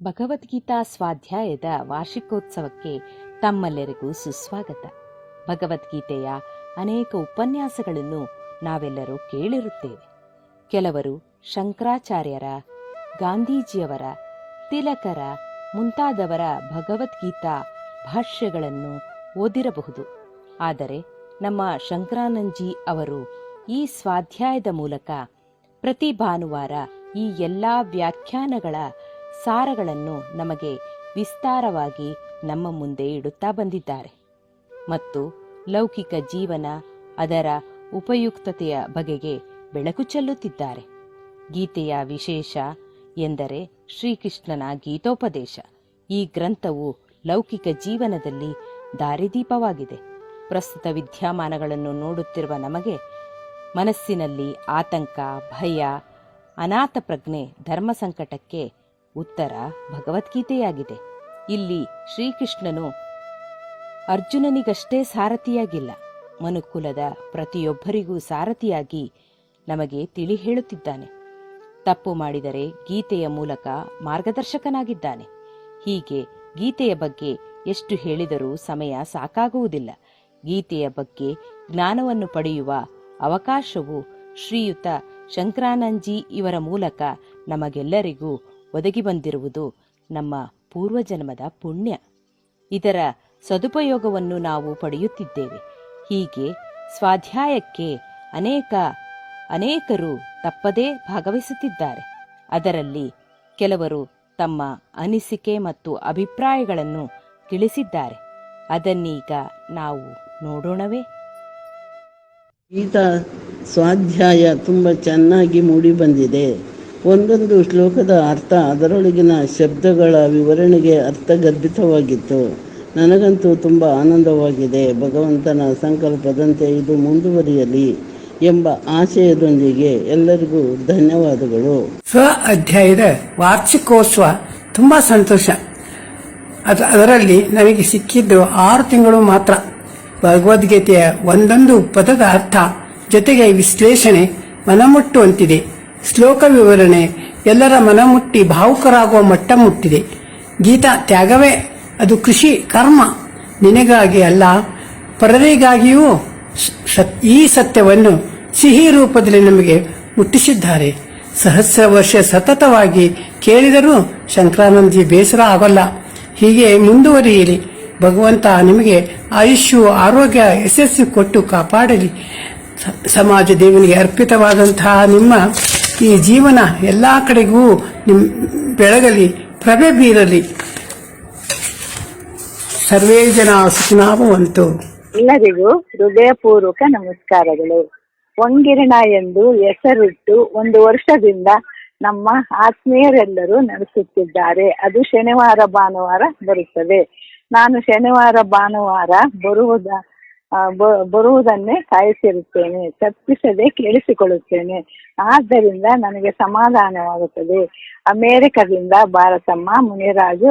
ಭಗವದ್ಗೀತಾ ಸ್ವಾಧ್ಯಾಯದ ವಾರ್ಷಿಕೋತ್ಸವಕ್ಕೆ ತಮ್ಮೆಲ್ಲರಿಗೂ ಸುಸ್ವಾಗತ. ಭಗವದ್ಗೀತೆಯ ಅನೇಕ ಉಪನ್ಯಾಸಗಳನ್ನು ನಾವೆಲ್ಲರೂ ಕೇಳಿರುತ್ತೇವೆ. ಕೆಲವರು ಶಂಕರಾಚಾರ್ಯರ, ಗಾಂಧೀಜಿಯವರ, ತಿಲಕರ ಮುಂತಾದವರ ಭಗವದ್ಗೀತಾ ಭಾಷ್ಯಗಳನ್ನು ಓದಿರಬಹುದು. ಆದರೆ ನಮ್ಮ ಶಂಕರಾನಂದಜಿ ಅವರು ಈ ಸ್ವಾಧ್ಯಾಯದ ಮೂಲಕ ಪ್ರತಿ ಭಾನುವಾರ ಈ ಎಲ್ಲ ವ್ಯಾಖ್ಯಾನಗಳ ಸಾರಗಳನ್ನು ನಮಗೆ ವಿಸ್ತಾರವಾಗಿ ನಮ್ಮ ಮುಂದೆ ಇಡುತ್ತಾ ಬಂದಿದ್ದಾರೆ ಮತ್ತು ಲೌಕಿಕ ಜೀವನ, ಅದರ ಉಪಯುಕ್ತತೆಯ ಬಗೆಗೆ ಬೆಳಕು ಚೆಲ್ಲುತ್ತಿದ್ದಾರೆ. ಗೀತೆಯ ವಿಶೇಷ ಎಂದರೆ ಶ್ರೀಕೃಷ್ಣನ ಗೀತೋಪದೇಶ. ಈ ಗ್ರಂಥವು ಲೌಕಿಕ ಜೀವನದಲ್ಲಿ ದಾರಿದೀಪವಾಗಿದೆ. ಪ್ರಸ್ತುತ ವಿದ್ಯಮಾನಗಳನ್ನು ನೋಡುತ್ತಿರುವ ನಮಗೆ ಮನಸ್ಸಿನಲ್ಲಿ ಆತಂಕ, ಭಯ, ಅನಾಥ ಪ್ರಜ್ಞೆ, ಧರ್ಮ ಸಂಕಟಕ್ಕೆ ಉತ್ತರ ಭಗವದ್ಗೀತೆಯಾಗಿದೆ. ಇಲ್ಲಿ ಶ್ರೀಕೃಷ್ಣನು ಅರ್ಜುನನಿಗಷ್ಟೇ ಸಾರಥಿಯಾಗಿಲ್ಲ, ಮನುಕುಲದ ಪ್ರತಿಯೊಬ್ಬರಿಗೂ ಸಾರಥಿಯಾಗಿ ನಮಗೆ ತಿಳಿ ಹೇಳುತ್ತಿದ್ದಾನೆ. ತಪ್ಪು ಮಾಡಿದರೆ ಗೀತೆಯ ಮೂಲಕ ಮಾರ್ಗದರ್ಶಕನಾಗಿದ್ದಾನೆ. ಹೀಗೆ ಗೀತೆಯ ಬಗ್ಗೆ ಎಷ್ಟು ಹೇಳಿದರೂ ಸಮಯ ಸಾಕಾಗುವುದಿಲ್ಲ. ಗೀತೆಯ ಬಗ್ಗೆ ಜ್ಞಾನವನ್ನು ಪಡೆಯುವ ಅವಕಾಶವು ಶ್ರೀಯುತ ಶಂಕರಾನಂದಜಿ ಇವರ ಮೂಲಕ ನಮಗೆಲ್ಲರಿಗೂ ಒದಗಿ ಬಂದಿರುವುದು ನಮ್ಮ ಪೂರ್ವಜನ್ಮದ ಪುಣ್ಯ. ಇದರ ಸದುಪಯೋಗವನ್ನು ನಾವು ಪಡೆಯುತ್ತಿದ್ದೇವೆ. ಹೀಗೆ ಸ್ವಾಧ್ಯಾಯಕ್ಕೆ ಅನೇಕರು ತಪ್ಪದೇ ಭಾಗವಹಿಸುತ್ತಿದ್ದಾರೆ. ಅದರಲ್ಲಿ ಕೆಲವರು ತಮ್ಮ ಅನಿಸಿಕೆ ಮತ್ತು ಅಭಿಪ್ರಾಯಗಳನ್ನು ತಿಳಿಸಿದ್ದಾರೆ. ಅದನ್ನೀಗ ನಾವು ನೋಡೋಣವೇ? ಗೀತಾ ಸ್ವಾಧ್ಯಾಯ ತುಂಬ ಚೆನ್ನಾಗಿ ಮೂಡಿಬಂದಿದೆ. ಒಂದೊಂದು ಶ್ಲೋಕದ ಅರ್ಥ, ಅದರೊಳಗಿನ ಶಬ್ದಗಳ ವಿವರಣೆಗೆ ಅರ್ಥಗರ್ಭಿತವಾಗಿತ್ತು. ನನಗಂತೂ ತುಂಬ ಆನಂದವಾಗಿದೆ. ಭಗವಂತನ ಸಂಕಲ್ಪದಂತೆ ಇದು ಮುಂದುವರಿಯಲಿ ಎಂಬ ಆಶಯದೊಂದಿಗೆ ಎಲ್ಲರಿಗೂ ಧನ್ಯವಾದಗಳು. ಸ್ವ ಅಧ್ಯಾಯದ ವಾರ್ಷಿಕೋತ್ಸವ ತುಂಬ ಸಂತೋಷ. ಅದರಲ್ಲಿ ನನಗೆ ಸಿಕ್ಕಿದ್ದು 6 ತಿಂಗಳು ಮಾತ್ರ. ಭಗವದ್ಗೀತೆಯ ಒಂದೊಂದು ಪದದ ಅರ್ಥ ಜೊತೆಗೆ ವಿಶ್ಲೇಷಣೆ ಮನಮುಟ್ಟುವಂತಿದೆ. ಶ್ಲೋಕ ವಿವರಣೆ ಎಲ್ಲರ ಮನಮುಟ್ಟಿ ಭಾವುಕರಾಗುವ ಮಟ್ಟ ಮುಟ್ಟಿದೆ. ಗೀತಾ ತ್ಯಾಗವೇ ಅದು ಕೃಷಿ ಕರ್ಮ, ನಿನಗಾಗಿ ಅಲ್ಲ ಪರರಿಗಾಗಿಯೂ ಈ ಸತ್ಯವನ್ನು ಸಿಹಿ ರೂಪದಲ್ಲಿ ನಮಗೆ ಮುಟ್ಟಿಸಿದ್ದಾರೆ. ಸಹಸ್ರ ವರ್ಷ ಸತತವಾಗಿ ಕೇಳಿದರೂ ಶಂಕರಾನಂದಜಿ ಬೇಸರ ಆಗೋಲ್ಲ. ಹೀಗೆ ಮುಂದುವರಿಯಲಿ. ಭಗವಂತ ನಿಮಗೆ ಆಯುಷ್ಯು, ಆರೋಗ್ಯ, ಯಶಸ್ಸು ಕೊಟ್ಟು ಕಾಪಾಡಲಿ. ಸಮಾಜ ದೇವನಿಗೆ ಅರ್ಪಿತವಾದಂತಹ ನಿಮ್ಮ ಈ ಜೀವನ ಎಲ್ಲ ಕಡೆಗೂ ಬೆಳಗಲಿ, ಪ್ರಭೆ ಬೀರಲಿ. ಸರ್ವೇ ಜನ ಸುಖಿನಾಭವಂತು. ಎಲ್ಲರಿಗೂ ಹೃದಯಪೂರ್ವಕ ನಮಸ್ಕಾರಗಳು. ಒಂಗಿರಣ ಎಂದು ಹೆಸರಿಟ್ಟು 1 ವರ್ಷದಿಂದ ನಮ್ಮ ಆತ್ಮೀಯರೆಲ್ಲರೂ ನಡೆಸುತ್ತಿದ್ದಾರೆ. ಅದು ಶನಿವಾರ ಭಾನುವಾರ ಬರುತ್ತದೆ. ನಾನು ಶನಿವಾರ ಭಾನುವಾರ ಬರುವುದನ್ನೇ ಕಾಯಿಸಿರುತ್ತೇನೆ, ತಪ್ಪಿಸದೆ ಕೇಳಿಸಿಕೊಳ್ಳುತ್ತೇನೆ. ಆದ್ದರಿಂದ ನನಗೆ ಸಮಾಧಾನವಾಗುತ್ತದೆ. ಅಮೆರಿಕದಿಂದ ಭಾರತಮ್ಮ, ಮುನಿರಾಜು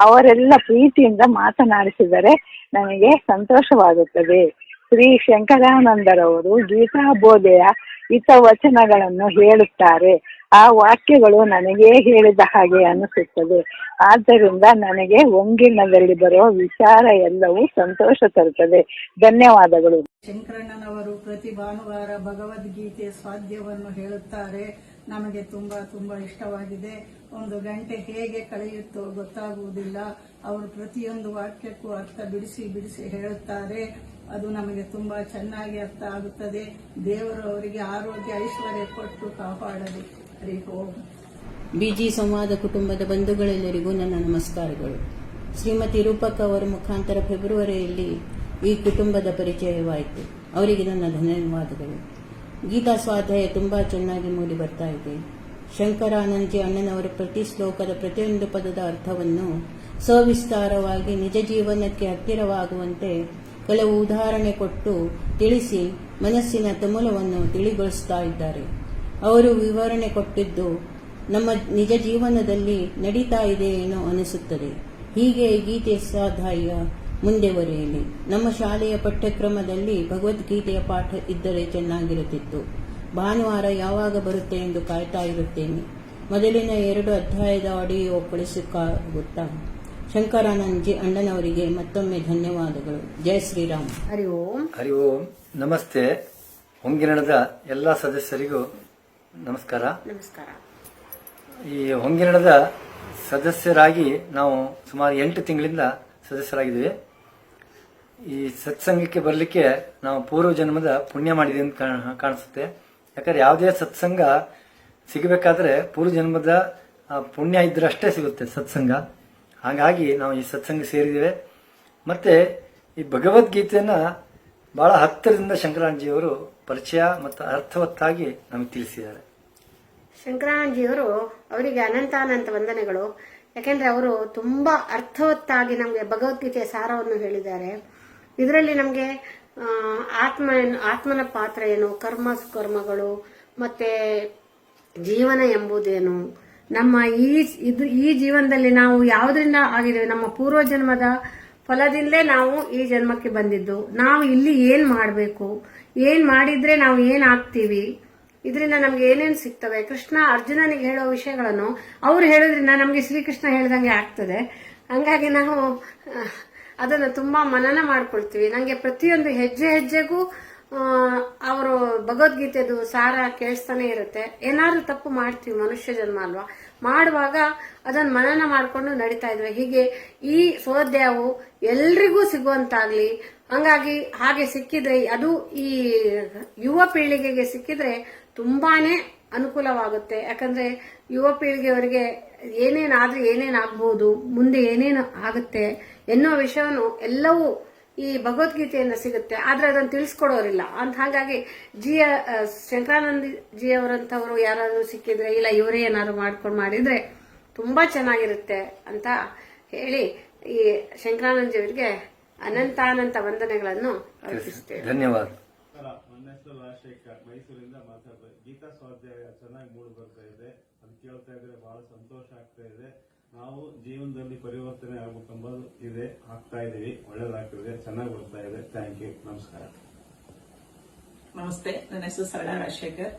ಅವರೆಲ್ಲ ಪ್ರೀತಿಯಿಂದ ಮಾತನಾಡಿಸಿದರೆ ನನಗೆ ಸಂತೋಷವಾಗುತ್ತದೆ. ಶ್ರೀ ಶಂಕರಾನಂದರವರು ಗೀತಾ ಬೋಧೆಯ ಹಿತವಚನಗಳನ್ನು ಹೇಳುತ್ತಾರೆ. ಆ ವಾಕ್ಯಗಳು ನನಗೇ ಹೇಳಿದ ಹಾಗೆ ಅನಿಸುತ್ತದೆ. ಆದ್ದರಿಂದ ನನಗೆ ಒಂಗಿಣದಲ್ಲಿ ಬರುವ ವಿಚಾರ ಎಲ್ಲವೂ ಸಂತೋಷ ತರುತ್ತದೆ. ಧನ್ಯವಾದಗಳು. ಶಂಕರಣ್ಣನವರು ಪ್ರತಿ ಭಾನುವಾರ ಭಗವದ್ಗೀತೆ ಸ್ವಾಧ್ಯಾಯವನ್ನು ಹೇಳುತ್ತಾರೆ. ನಮಗೆ ತುಂಬಾ ಇಷ್ಟವಾಗಿದೆ. 1 ಗಂಟೆ ಹೇಗೆ ಕಳೆಯುತ್ತೋ ಗೊತ್ತಾಗುವುದಿಲ್ಲ. ಅವರು ಪ್ರತಿಯೊಂದು ವಾಕ್ಯಕ್ಕೂ ಅರ್ಥ ಬಿಡಿಸಿ ಹೇಳುತ್ತಾರೆ. ಅದು ನಮಗೆ ತುಂಬಾ ಚೆನ್ನಾಗಿ ಅರ್ಥ ಆಗುತ್ತದೆ. ದೇವರು ಅವರಿಗೆ ಆರೋಗ್ಯ, ಐಶ್ವರ್ಯ ಕೊಟ್ಟು ಕಾಪಾಡಲಿ. ಹರಿ ಓಂ. ಬಿಜಿ ಸಂವಾದ ಕುಟುಂಬದ ಬಂಧುಗಳೆಲ್ಲರಿಗೂ ನನ್ನ ನಮಸ್ಕಾರಗಳು. ಶ್ರೀಮತಿ ರೂಪಕ್ ಅವರ ಮುಖಾಂತರ ಫೆಬ್ರವರಿಯಲ್ಲಿ ಈ ಕುಟುಂಬದ ಪರಿಚಯವಾಯಿತು. ಅವರಿಗೆ ನನ್ನ ಧನ್ಯವಾದಗಳು. ಗೀತಾ ಸ್ವಾಧ್ಯಾಯ ತುಂಬಾ ಚೆನ್ನಾಗಿ ಮೂಡಿ ಬರ್ತಾ ಇದೆ. ಶಂಕರಾನಂದಜಿ ಅಣ್ಣನವರ ಪ್ರತಿ ಶ್ಲೋಕದ ಪ್ರತಿಯೊಂದು ಪದದ ಅರ್ಥವನ್ನು ಸವಿಸ್ತಾರವಾಗಿ ನಿಜ ಜೀವನಕ್ಕೆ ಹತ್ತಿರವಾಗುವಂತೆ ಕೆಲವು ಉದಾಹರಣೆ ಕೊಟ್ಟು ತಿಳಿಸಿ ಮನಸ್ಸಿನ ತುಮುಲವನ್ನು ತಿಳಿಗೊಳಿಸುತ್ತಾ ಇದ್ದಾರೆ. ಅವರು ವಿವರಣೆ ಕೊಟ್ಟಿದ್ದು ನಮ್ಮ ನಿಜ ಜೀವನದಲ್ಲಿ ನಡೀತಾ ಇದೆ ಏನೋ ಅನಿಸುತ್ತದೆ. ಹೀಗೆ ಗೀತೆ ಸ್ವಾಧ್ಯಾಯ ಮುಂದೆವರೆಯಲಿ. ನಮ್ಮ ಶಾಲೆಯ ಪಠ್ಯಕ್ರಮದಲ್ಲಿ ಭಗವದ್ಗೀತೆಯ ಪಾಠ ಇದ್ದರೆ ಚೆನ್ನಾಗಿರುತ್ತಿತ್ತು. ಭಾನುವಾರ ಯಾವಾಗ ಬರುತ್ತೆ ಎಂದು ಕಾಯ್ತಾ ಇರುತ್ತೇನೆ. ಮೊದಲಿನ 2 ಅಧ್ಯಾಯದ ಆಡಿಯೋ ಕಳಿಸಿಕೊಟ್ಟ ಶಂಕರಾನಂದಜಿ ಅಣ್ಣನವರಿಗೆ ಮತ್ತೊಮ್ಮೆ ಧನ್ಯವಾದಗಳು. ಜೈ ಶ್ರೀರಾಮ್. ಹರಿ ಓಂ. ಹರಿ ಓಂ. ನಮಸ್ತೆ. ಹೊಂಗಿರಣದ ಎಲ್ಲ ಸದಸ್ಯರಿಗೂ ನಮಸ್ಕಾರ. ನಮಸ್ಕಾರ. ಈ ಹೊಂಗಿರಣದ ಸದಸ್ಯರಾಗಿ ನಾವು ಸುಮಾರು 8 ತಿಂಗಳಿಂದ ಸದಸ್ಯರಾಗಿದ್ದೀವಿ. ಈ ಸತ್ಸಂಗಕ್ಕೆ ಬರಲಿಕ್ಕೆ ನಾವು ಪೂರ್ವ ಜನ್ಮದ ಪುಣ್ಯ ಮಾಡಿದ್ದೀವಿ ಅಂತ ಕಾಣಿಸುತ್ತೆ. ಯಾಕಂದ್ರೆ ಯಾವುದೇ ಸತ್ಸಂಗ ಸಿಗಬೇಕಾದ್ರೆ ಪೂರ್ವ ಜನ್ಮದ ಪುಣ್ಯ ಇದ್ರಷ್ಟೇ ಸಿಗುತ್ತೆ ಸತ್ಸಂಗ. ಹಾಗಾಗಿ ನಾವು ಈ ಸತ್ಸಂಗ ಸೇರಿದ್ದೇವೆ. ಮತ್ತೆ ಈ ಭಗವದ್ಗೀತೆಯನ್ನ ಬಹಳ ಹತ್ತಿರದಿಂದ ಶಂಕರಾನಂದಜಿಯವರು ಪರಿಚಯ ಮತ್ತು ಅರ್ಥವತ್ತಾಗಿ ನಮಗೆ ತಿಳಿಸಿದ್ದಾರೆ. ಶಂಕರಾನಂದಜಿಯವರು ಅವರಿಗೆ ಅನಂತಾನಂತ ವಂದನೆಗಳು. ಯಾಕೆಂದ್ರೆ ಅವರು ತುಂಬಾ ಅರ್ಥವತ್ತಾಗಿ ನಮಗೆ ಭಗವದ್ಗೀತೆಯ ಸಾರವನ್ನು ಹೇಳಿದ್ದಾರೆ. ಇದರಲ್ಲಿ ನಮಗೆ ಆತ್ಮನ ಪಾತ್ರ ಏನು, ಕರ್ಮಗಳು, ಮತ್ತೆ ಜೀವನ ಎಂಬುದೇನು, ನಮ್ಮ ಈ ಜೀವನದಲ್ಲಿ ನಾವು ಯಾವುದರಿಂದ ಆಗಿದ್ದೇವೆ, ನಮ್ಮ ಪೂರ್ವ ಜನ್ಮದ ಫಲದಿಂದಲೇ ನಾವು ಈ ಜನ್ಮಕ್ಕೆ ಬಂದಿದ್ದು, ನಾವು ಇಲ್ಲಿ ಏನ್ ಮಾಡಬೇಕು, ಏನ್ ಮಾಡಿದ್ರೆ ನಾವು ಏನ್ ಆಗ್ತೀವಿ, ಇದರಿಂದ ನಮ್ಗೆ ಏನೇನು ಸಿಗ್ತವೆ, ಕೃಷ್ಣ ಅರ್ಜುನನಿಗೆ ಹೇಳೋ ವಿಷಯಗಳನ್ನು ಅವ್ರು ಹೇಳೋದ್ರಿಂದ ನಮ್ಗೆ ಶ್ರೀಕೃಷ್ಣ ಹೇಳ್ದಂಗೆ ಆಗ್ತದೆ. ಹಂಗಾಗಿ ನಾವು ಅದನ್ನು ತುಂಬಾ ಮನನ ಮಾಡ್ಕೊಳ್ತೀವಿ. ನಂಗೆ ಪ್ರತಿಯೊಂದು ಹೆಜ್ಜೆಗೂ ಅವರು ಭಗವದ್ಗೀತೆದು ಸಾರ ಕೇಳಿಸ್ತಾನೆ ಇರುತ್ತೆ. ಏನಾದ್ರೂ ತಪ್ಪು ಮಾಡ್ತೀವಿ, ಮನುಷ್ಯ ಜನ್ಮ ಅಲ್ವಾ, ಮಾಡುವಾಗ ಅದನ್ನ ಮನನ ಮಾಡ್ಕೊಂಡು ನಡೀತಾ ಇದ್ವಿ. ಹೀಗೆ ಈ ಸ್ವಾಧ್ಯಾಯವು ಎಲ್ರಿಗೂ ಸಿಗುವಂತಾಗ್ಲಿ. ಹಂಗಾಗಿ ಹಾಗೆ ಸಿಕ್ಕಿದ್ರೆ, ಅದು ಈ ಯುವ ಪೀಳಿಗೆಗೆ ಸಿಕ್ಕಿದ್ರೆ ತುಂಬಾನೇ ಅನುಕೂಲವಾಗುತ್ತೆ. ಯಾಕಂದ್ರೆ ಯುವ ಪೀಳಿಗೆಯವರಿಗೆ ಏನೇನಾದ್ರೆ ಏನೇನಾಗಬಹುದು, ಮುಂದೆ ಏನೇನು ಆಗುತ್ತೆ ಎನ್ನುವ ವಿಷಯವನ್ನು ಎಲ್ಲವೂ ಈ ಭಗವದ್ಗೀತೆಯಿಂದ ಸಿಗುತ್ತೆ. ಆದ್ರೆ ಅದನ್ನು ತಿಳಿಸ್ಕೊಡೋರಿಲ್ಲ ಅಂತ. ಹಾಗಾಗಿ ಶಂಕರಾನಂದ ಜಿ ಅವರಂತವರು ಯಾರಾದ್ರೂ ಸಿಕ್ಕಿದ್ರೆ, ಇಲ್ಲ ಇವರೇ ಏನಾದ್ರು ಮಾಡ್ಕೊಂಡು ಮಾಡಿದ್ರೆ ತುಂಬಾ ಚೆನ್ನಾಗಿರುತ್ತೆ ಅಂತ ಹೇಳಿ ಈ ಶಂಕರಾನಂದ ಜಿ ಅವರಿಗೆ ಅನಂತಾನಂತ ವಂದನೆಗಳನ್ನು ಅರ್ಪಿಸುತ್ತೇವೆ. ಧನ್ಯವಾದ. ನನ್ನ ಹೆಸರು ರಾಜಶೇಖರ್, ಮೈಸೂರಿಂದ ಮಾತಾಡ್ತಾರೆ. ಗೀತಾ ಸ್ವಾಧ್ಯಾಯ ಚೆನ್ನಾಗಿ ಮೂಡಿ ಬರ್ತಾ ಇದೆ. ಅದು ಕೇಳ್ತಾ ಇದ್ರೆ ಬಹಳ ಸಂತೋಷ ಆಗ್ತಾ ಇದೆ. ನಾವು ಜೀವನದಲ್ಲಿ ಪರಿವರ್ತನೆ ಆಗ್ಬೇಕೆಂಬುದು ಇದೆ, ಆಗ್ತಾ ಇದೀವಿ. ಒಳ್ಳೇದಾಗ್ತಿದೆ, ಚೆನ್ನಾಗಿ ಬರ್ತಾ ಇದೆ. Thank you. ನಮಸ್ಕಾರ. ನಮಸ್ತೆ, ನನ್ನ ಹೆಸರು ಸರಳಾ ರಾಜಶೇಖರ್,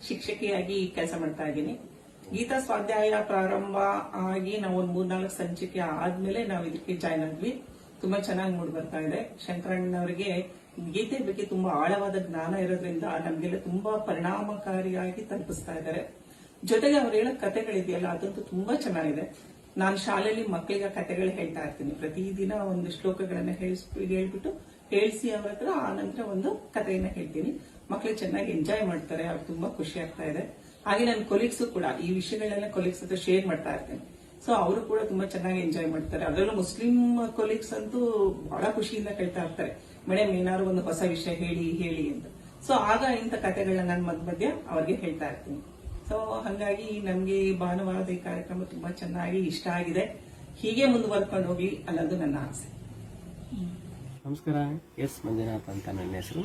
ಶಿಕ್ಷಕಿಯಾಗಿ ಕೆಲಸ ಮಾಡ್ತಾ ಇದ್ದೀನಿ. ಗೀತಾ ಸ್ವಾಧ್ಯಾಯ ಪ್ರಾರಂಭ ಆಗಿ ನಾವು ಒಂದು 3-4 ಸಂಚಿಕೆ ಆದ್ಮೇಲೆ ನಾವು ಇದಕ್ಕೆ ಜಾಯ್ನ್ ಆದ್ವಿ. ತುಂಬಾ ಚೆನ್ನಾಗಿ ಮೂಡಿ ಬರ್ತಾ ಇದೆ. ಶಂಕರಣ್ಣನವರಿಗೆ ಗೀತೆ ಬಗ್ಗೆ ತುಂಬಾ ಆಳವಾದ ಜ್ಞಾನ ಇರೋದ್ರಿಂದ ನಮ್ಗೆಲ್ಲ ತುಂಬಾ ಪರಿಣಾಮಕಾರಿಯಾಗಿ ತಲುಪಿಸ್ತಾ ಇದ್ದಾರೆ. ಜೊತೆಗೆ ಅವ್ರು ಹೇಳೋ ಕಥೆಗಳಿದೆಯಲ್ಲ, ಅದಂತೂ ತುಂಬಾ ಚೆನ್ನಾಗಿದೆ. ನಾನು ಶಾಲೆಯಲ್ಲಿ ಮಕ್ಕಳಿಗೆ ಕಥೆಗಳು ಹೇಳ್ತಾ ಇರ್ತೀನಿ. ಪ್ರತಿದಿನ ಒಂದು ಶ್ಲೋಕಗಳನ್ನ ಹೇಳ್ಬಿಟ್ಟು ಹೇಳಿಸಿ ಅವ್ರ ಹತ್ರ ಆ ನಂತರ ಒಂದು ಕಥೆಯನ್ನ ಹೇಳ್ತೀನಿ. ಮಕ್ಕಳು ಚೆನ್ನಾಗಿ ಎಂಜಾಯ್ ಮಾಡ್ತಾರೆ. ಅವ್ರು ತುಂಬಾ ಖುಷಿ ಆಗ್ತಾ ಇದೆ. ಹಾಗೆ ನನ್ನ ಕೊಲೀಗ್ಸ್ ಕೂಡ ಈ ವಿಷಯಗಳನ್ನೆಲ್ಲ ಕೊಲೀಗ್ಸ್ ಹತ್ರ ಶೇರ್ ಮಾಡ್ತಾ ಇರ್ತೀನಿ. ಸೊ ಅವರು ಕೂಡ ತುಂಬಾ ಚೆನ್ನಾಗಿ ಎಂಜಾಯ್ ಮಾಡ್ತಾರೆ. ಅದರಲ್ಲೂ ಮುಸ್ಲಿಂ ಕೊಲೀಗ್ಸ್ ಅಂತೂ ಬಹಳ ಖುಷಿಯಿಂದ ಕೇಳ್ತಾ ಇರ್ತಾರೆ, ಮೇಡಮ್ ಏನಾದ್ರು ಒಂದು ಹೊಸ ವಿಷಯ ಹೇಳಿ ಅಂತ. ಸೊ ಆಗ ಇಂಥ ಕಥೆಗಳನ್ನ ನಾನು ಮಧ್ಯ ಅವ್ರಿಗೆ ಹೇಳ್ತಾ ಇರ್ತೀನಿ. ಸೊ ಹಾಗಾಗಿ ನಮ್ಗೆ ಭಾನುವಾರದ ಈ ಕಾರ್ಯಕ್ರಮ ತುಂಬಾ ಚೆನ್ನಾಗಿ ಇಷ್ಟ ಆಗಿದೆ. ಹೀಗೆ ಮುಂದುವರ್ಕೊಂಡು ಹೋಗ್ಲಿ ಅನ್ನೋದು ನನ್ನ ಆಸೆ. ನಮಸ್ಕಾರ. ಎಸ್ ಮಂಜುನಾಥ್ ಅಂತ ನನ್ನ ಹೆಸರು.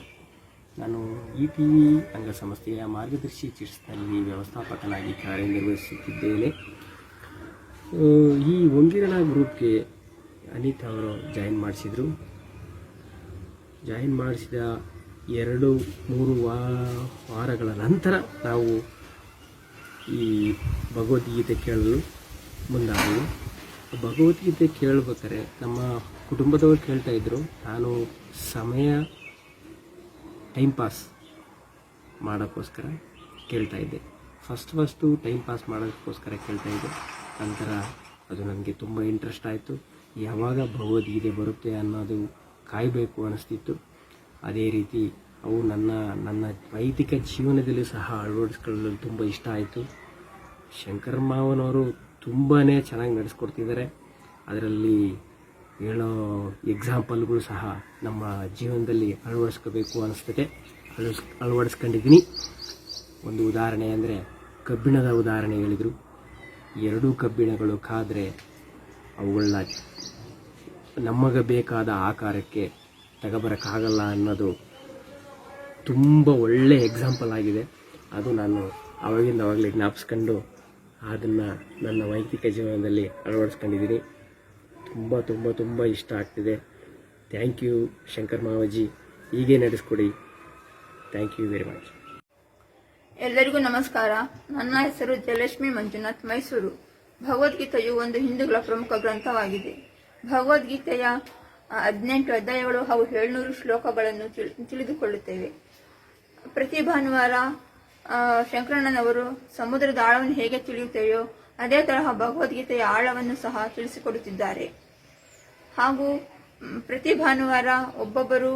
ನಾನು ETV ಅಂಗಸಂಸ್ಥೆಯ ಮಾರ್ಗದರ್ಶಿ ಚಿಟ್ಸ್ನಲ್ಲಿ ವ್ಯವಸ್ಥಾಪಕನಾಗಿ ಕಾರ್ಯನಿರ್ವಹಿಸುತ್ತಿದ್ದೇನೆ. ಈ ಹೊಂಗಿರಣ ಗ್ರೂಪ್ಗೆ ಅನಿತಾ ಅವರು ಜಾಯಿನ್ ಮಾಡಿಸಿದರು. ಜಾಯಿನ್ ಮಾಡಿಸಿದ 2-3 ವಾರಗಳ ನಂತರ ನಾವು ಈ ಭಗವದ್ಗೀತೆ ಕೇಳಲು ಮುಂದಾದೆವು. ಭಗವದ್ಗೀತೆ ಕೇಳಬೇಕಾದ್ರೆ ನಮ್ಮ ಕುಟುಂಬದವರು ಕೇಳ್ತಾ ಇದ್ರು. ನಾನು ಸಮಯ ಟೈಮ್ ಪಾಸ್ ಮಾಡೋಕ್ಕೋಸ್ಕರ ಕೇಳ್ತಾ ಇದ್ದೆ. ಫಸ್ಟು ಟೈಮ್ ಪಾಸ್ ಮಾಡೋದಕ್ಕೋಸ್ಕರ ಕೇಳ್ತಾ ಇದ್ದೆ. ನಂತರ ಅದು ನನಗೆ ತುಂಬ ಇಂಟ್ರೆಸ್ಟ್ ಆಯಿತು. ಯಾವಾಗ ಭಗವದ್ಗೀತೆ ಬರುತ್ತೆ ಅನ್ನೋದು ಕಾಯಬೇಕು ಅನ್ನಿಸ್ತಿತ್ತು. ಅದೇ ರೀತಿ ಅವು ನನ್ನ ವೈದಿಕ ಜೀವನದಲ್ಲಿ ಸಹ ಅಳವಡಿಸ್ಕೊಳ್ಳಲು ತುಂಬ ಇಷ್ಟ ಆಯಿತು. ಶಂಕರ ಮಾವನವರು ತುಂಬಾ ಚೆನ್ನಾಗಿ ನಡೆಸ್ಕೊಡ್ತಿದ್ದಾರೆ. ಅದರಲ್ಲಿ ಹೇಳೋ ಎಕ್ಸಾಂಪಲ್ಗಳು ಸಹ ನಮ್ಮ ಜೀವನದಲ್ಲಿ ಅಳವಡಿಸ್ಕೋಬೇಕು ಅನ್ನಿಸ್ತದೆ. ಅಳವಡಿಸ್ಕೊಂಡಿದ್ದೀನಿ. ಒಂದು ಉದಾಹರಣೆ ಅಂದರೆ ಕಬ್ಬಿಣದ ಉದಾಹರಣೆ ಹೇಳಿದರು. 2 ಕಬ್ಬಿಣಗಳು ಕಾದರೆ ಅವುಗಳನ್ನ ನಮಗೆ ಬೇಕಾದ ಆಕಾರಕ್ಕೆ ತಗೋಬರೋಕ್ಕಾಗಲ್ಲ ಅನ್ನೋದು ತುಂಬ ಒಳ್ಳೆಯ ಎಕ್ಸಾಂಪಲ್ ಆಗಿದೆ. ಅದು ನಾನು ಆವಾಗಲೇ ಜ್ಞಾಪಿಸ್ಕೊಂಡು ಅದನ್ನು ನನ್ನ ವೈಯಕ್ತಿಕ ಜೀವನದಲ್ಲಿ ಅಳವಡಿಸ್ಕೊಂಡಿದ್ದೀನಿ. ತುಂಬ ಇಷ್ಟ ಆಗ್ತಿದೆ. ಥ್ಯಾಂಕ್ ಯು ಶಂಕರ್ ಮಾವಜಿ, ಹೀಗೆ ನಡೆಸ್ಕೊಡಿ. Thank you very much. ಎಲ್ಲರಿಗೂ ನಮಸ್ಕಾರ. ನನ್ನ ಹೆಸರು ಜಯಲಕ್ಷ್ಮಿ ಮಂಜುನಾಥ್, ಮೈಸೂರು. ಭಗವದ್ಗೀತೆಯು ಒಂದು ಹಿಂದೂಗಳ ಪ್ರಮುಖ ಗ್ರಂಥವಾಗಿದೆ. ಭಗವದ್ಗೀತೆಯ 18 ಅಧ್ಯಾಯಗಳು ಹಾಗೂ 700 ಶ್ಲೋಕಗಳನ್ನು ತಿಳಿದುಕೊಳ್ಳುತ್ತೇವೆ. ಪ್ರತಿ ಭಾನುವಾರ ಶಂಕರಣ್ಣನವರು ಸಮುದ್ರದ ಆಳವನ್ನು ಹೇಗೆ ತಿಳಿಯುತ್ತೇವೆಯೋ ಅದೇ ತರಹ ಭಗವದ್ಗೀತೆಯ ಆಳವನ್ನು ಸಹ ತಿಳಿಸಿಕೊಡುತ್ತಿದ್ದಾರೆ. ಹಾಗೂ ಪ್ರತಿ ಭಾನುವಾರ ಒಬ್ಬೊಬ್ಬರು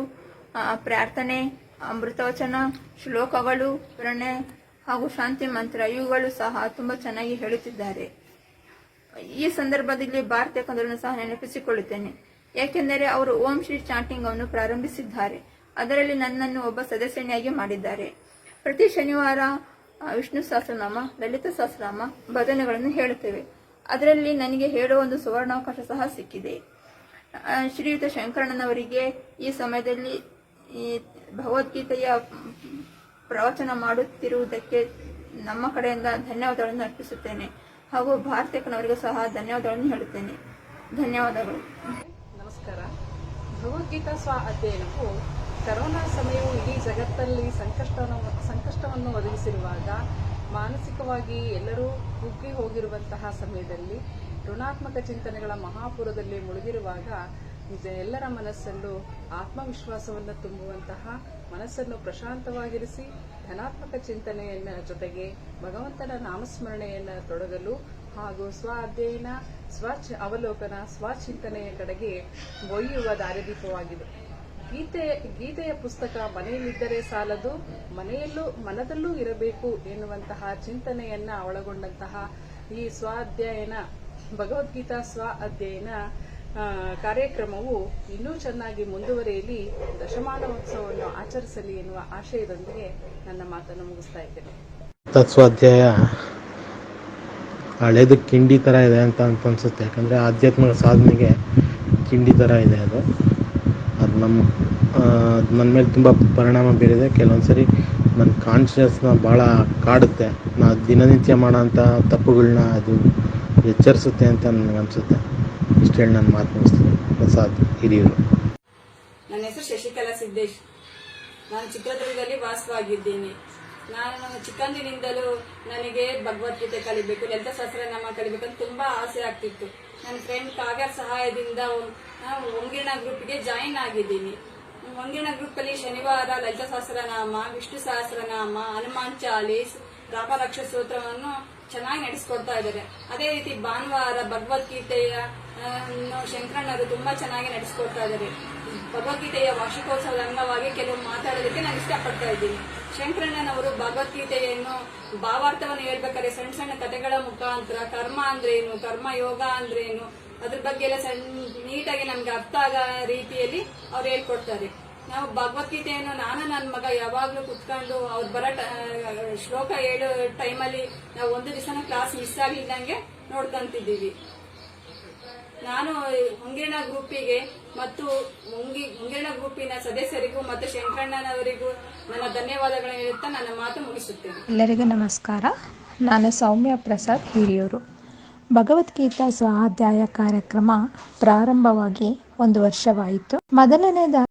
ಪ್ರಾರ್ಥನೆ, ಅಮೃತವಚನ, ಶ್ಲೋಕಗಳು, ಪ್ರಣಯ ಹಾಗೂ ಶಾಂತಿ ಮಂತ್ರ ಇವುಗಳು ಸಹ ತುಂಬಾ ಚೆನ್ನಾಗಿ ಹೇಳುತ್ತಿದ್ದಾರೆ. ಈ ಸಂದರ್ಭದಲ್ಲಿ ಭಾರತ ಕಂದರನ್ನು ಸಹ ನೆನಪಿಸಿಕೊಳ್ಳುತ್ತೇನೆ. ಏಕೆಂದರೆ ಅವರು ಓಂ ಶ್ರೀ ಚಾಂಟಿಂಗ್ ಅನ್ನು ಪ್ರಾರಂಭಿಸಿದ್ದಾರೆ. ಅದರಲ್ಲಿ ನನ್ನನ್ನು ಒಬ್ಬ ಸದಸ್ಯನಿಯಾಗಿ ಮಾಡಿದ್ದಾರೆ. ಪ್ರತಿ ಶನಿವಾರ ವಿಷ್ಣು ಸಹಸ್ರನಾಮ, ಲಲಿತ ಸಹಸ್ರನಾಮ, ಭಜನೆಗಳನ್ನು ಹೇಳುತ್ತೇವೆ. ಅದರಲ್ಲಿ ನನಗೆ ಹೇಳುವ ಒಂದು ಸುವರ್ಣಾವಕಾಶ ಸಹ ಸಿಕ್ಕಿದೆ. ಶ್ರೀಯುತ ಶಂಕರಣ್ಣನವರಿಗೆ ಈ ಸಮಯದಲ್ಲಿ ಈ ಭಗವದ್ಗೀತೆಯ ಪ್ರವಚನ ಮಾಡುತ್ತಿರುವುದಕ್ಕೆ ನಮ್ಮ ಕಡೆಯಿಂದ ಧನ್ಯವಾದಗಳನ್ನು ಅರ್ಪಿಸುತ್ತೇನೆ. ಹಾಗೂ ಭಾರತೀಯಕನವರಿಗೂ ಸಹ ಧನ್ಯವಾದಗಳನ್ನು ಹೇಳುತ್ತೇನೆ. ಧನ್ಯವಾದಗಳು. ನಮಸ್ಕಾರ. ಭಗವದ್ಗೀತಾ ಸ್ವ ಅಧ್ಯಯನವು ಕರೋನಾ ಸಮಯವು ಇಡೀ ಜಗತ್ತಲ್ಲಿ ಸಂಕಷ್ಟವನ್ನು ಒದಗಿಸಿರುವಾಗ, ಮಾನಸಿಕವಾಗಿ ಎಲ್ಲರೂ ಕುಗ್ಗಿ ಹೋಗಿರುವಂತಹ ಸಮಯದಲ್ಲಿ, ಋಣಾತ್ಮಕ ಚಿಂತನೆಗಳ ಮಹಾಪುರದಲ್ಲಿ ಮುಳುಗಿರುವಾಗ ಎಲ್ಲರ ಮನಸ್ಸಲ್ಲೂ ಆತ್ಮವಿಶ್ವಾಸವನ್ನು ತುಂಬುವಂತಹ, ಮನಸ್ಸನ್ನು ಪ್ರಶಾಂತವಾಗಿರಿಸಿ ಧನಾತ್ಮಕ ಚಿಂತನೆಯನ್ನ ಜೊತೆಗೆ ಭಗವಂತನ ನಾಮಸ್ಮರಣೆಯನ್ನು ತೊಡಗಲು ಹಾಗೂ ಸ್ವ ಅಧ್ಯಯನ, ಅವಲೋಕನ, ಸ್ವಚಿಂತನೆಯ ಕಡೆಗೆ ಒಯ್ಯುವ ದಾರಿದೀಪವಾಗಿದೆ. ಗೀತೆಯ ಪುಸ್ತಕ ಮನೆಯಲ್ಲಿದ್ದರೆ ಸಾಲದು, ಮನದಲ್ಲೂ ಇರಬೇಕು ಎನ್ನುವಂತಹ ಚಿಂತನೆಯನ್ನ ಒಳಗೊಂಡಂತಹ ಈ ಸ್ವಾಧ್ಯಯನ, ಭಗವದ್ಗೀತಾ ಸ್ವ ಅಧ್ಯಯನ ಕಾರ್ಯಕ್ರಮವು ಇನ್ನೂ ಚೆನ್ನಾಗಿ ಮುಂದುವರಿಯಲಿ, ದಶಮಾನೋತ್ಸವವನ್ನು ಆಚರಿಸಲಿ ಎನ್ನುವ ಆಶಯದೊಂದಿಗೆ ನನ್ನ ಮಾತನ್ನು ಮುಗಿಸ್ತಾ ಇದ್ದೇನೆ. ತತ್ಸ್ವಾಧ್ಯಾಯ ಹಳೇದು ಕಿಂಡಿ ಥರ ಇದೆ ಅಂತ ಅನ್ಸುತ್ತೆ. ಯಾಕಂದರೆ ಆಧ್ಯಾತ್ಮಿಕ ಸಾಧನೆಗೆ ಕಿಂಡಿ ಥರ ಇದೆ ಅದು ನನ್ನ ಮೇಲೆ ತುಂಬ ಪರಿಣಾಮ ಬೀರಿದೆ. ಕೆಲವೊಂದು ಸರಿ ನನ್ನ ಕಾನ್ಷಿಯಸ್ನ ಭಾಳ ಕಾಡುತ್ತೆ. ನಾನು ದಿನನಿತ್ಯ ಮಾಡೋಂಥ ತಪ್ಪುಗಳನ್ನ ಅದು ಎಚ್ಚರಿಸುತ್ತೆ ಅಂತ ನನಗನ್ಸುತ್ತೆ. ಇಷ್ಟು ಹೇಳಿ ನಾನು ಮಾತು ಮುಗಿಸ್ತೀನಿ. ಪ್ರಸಾದ್, ಹಿರಿಯೂರು. ನನ್ನ ಹೆಸರು ಶಶಿಕಲಾ ಸಿದ್ದೇಶ್. ನಾನು ಚಿತ್ರದುರ್ಗದಲ್ಲಿ ವಾಸವಾಗಿದ್ದೇನೆ. ನಾನು ಚಿಕ್ಕಂದಿನಿಂದಲೂ ನನಗೆ ಭಗವದ್ಗೀತೆ ಕಲಿಬೇಕು, ಲಲಿತ ಸಹಸ್ರನಾಮ ಕಲಿಬೇಕಂತ ತುಂಬಾ ಆಸೆ ಆಗ್ತಿತ್ತು. ನನ್ನ ಫ್ರೆಂಡ್ ಕಾವ್ಯರ ಸಹಾಯದಿಂದ ಒಂಗಿರಣ ಗ್ರೂಪ್ಗೆ ಜಾಯಿನ್ ಆಗಿದ್ದೀನಿ. ಒಂಗಿರಣ ಗ್ರೂಪ್ ಅಲ್ಲಿ ಶನಿವಾರ ಲಲಿತ ಸಹಸ್ರನಾಮ, ವಿಷ್ಣು ಸಹಸ್ರನಾಮ, ಹನುಮಾನ್ ಚಾಲೀಸ್, ರಾಮರಕ್ಷ ಸ್ತೋತ್ರವನ್ನು ಚೆನ್ನಾಗಿ ನಡೆಸಿಕೊಡ್ತಾ ಇದ್ದಾರೆ. ಅದೇ ರೀತಿ ಭಾನುವಾರ ಭಗವದ್ಗೀತೆಯ ಶಂಕರಣ್ಣರು ತುಂಬಾ ಚೆನ್ನಾಗಿ ನಡೆಸಿಕೊಡ್ತಾ ಇದ್ದಾರೆ. ಭಗವದ್ಗೀತೆಯ ವಾರ್ಷಿಕೋತ್ಸವದ ಅಂಗವಾಗಿ ಕೆಲವು ಮಾತಾಡೋದಕ್ಕೆ ನಾನು ಇಷ್ಟಪಡ್ತಾ ಇದ್ದೀನಿ. ಶಂಕರಣ್ಣನವರು ಭಗವದ್ಗೀತೆಯನ್ನು ಭಾವಾರ್ಥವನ್ನು ಹೇಳ್ಬೇಕಾದ್ರೆ ಸಣ್ಣ ಸಣ್ಣ ಕಥೆಗಳ ಮುಖಾಂತರ ಕರ್ಮ ಅಂದ್ರೇನು, ಕರ್ಮ ಯೋಗ ಅಂದ್ರೇನು, ಅದ್ರ ಬಗ್ಗೆ ಎಲ್ಲ ನೀಟಾಗಿ ನಮ್ಗೆ ಅರ್ಥ ಆಗೋ ರೀತಿಯಲ್ಲಿ ಅವ್ರು ಹೇಳ್ಕೊಡ್ತಾರೆ. ನಾವು ಭಗವದ್ಗೀತೆಯನ್ನು ನಾನು ನನ್ನ ಮಗ ಯಾವಾಗ್ಲೂ ಕುತ್ಕೊಂಡು ಅವ್ರು ಬರೋ ಶ್ಲೋಕ ಹೇಳೋ ಟೈಮಲ್ಲಿ ನಾವು ಒಂದು ದಿವಸನ ಕ್ಲಾಸ್ ಮಿಸ್ ಆಗಿಲ್ದಂಗೆ ನೋಡ್ಕೊಂತಿದ್ದೀವಿ. ನಾನು ಹೊಂಗಿರಣ ಗ್ರೂಪಿಗೆ ಮತ್ತು ಹೊಂಗಿರಣ ಗ್ರೂಪಿನ ಸದಸ್ಯರಿಗೂ ಮತ್ತು ಶಂಕರಣ್ಣನವರಿಗೂ ನನ್ನ ಧನ್ಯವಾದಗಳನ್ನು ಹೇಳುತ್ತಾ ನನ್ನ ಮಾತು ಮುಗಿಸುತ್ತೇನೆ. ಎಲ್ಲರಿಗೂ ನಮಸ್ಕಾರ. ನಾನು ಸೌಮ್ಯ ಪ್ರಸಾದ್, ಹಿರಿಯೂರು. ಭಗವದ್ಗೀತಾ ಸ್ವಾಧ್ಯಾಯ ಕಾರ್ಯಕ್ರಮ ಪ್ರಾರಂಭವಾಗಿ 1 ವರ್ಷವಾಯಿತು. ಮೊದಲನೇದಾಗಿ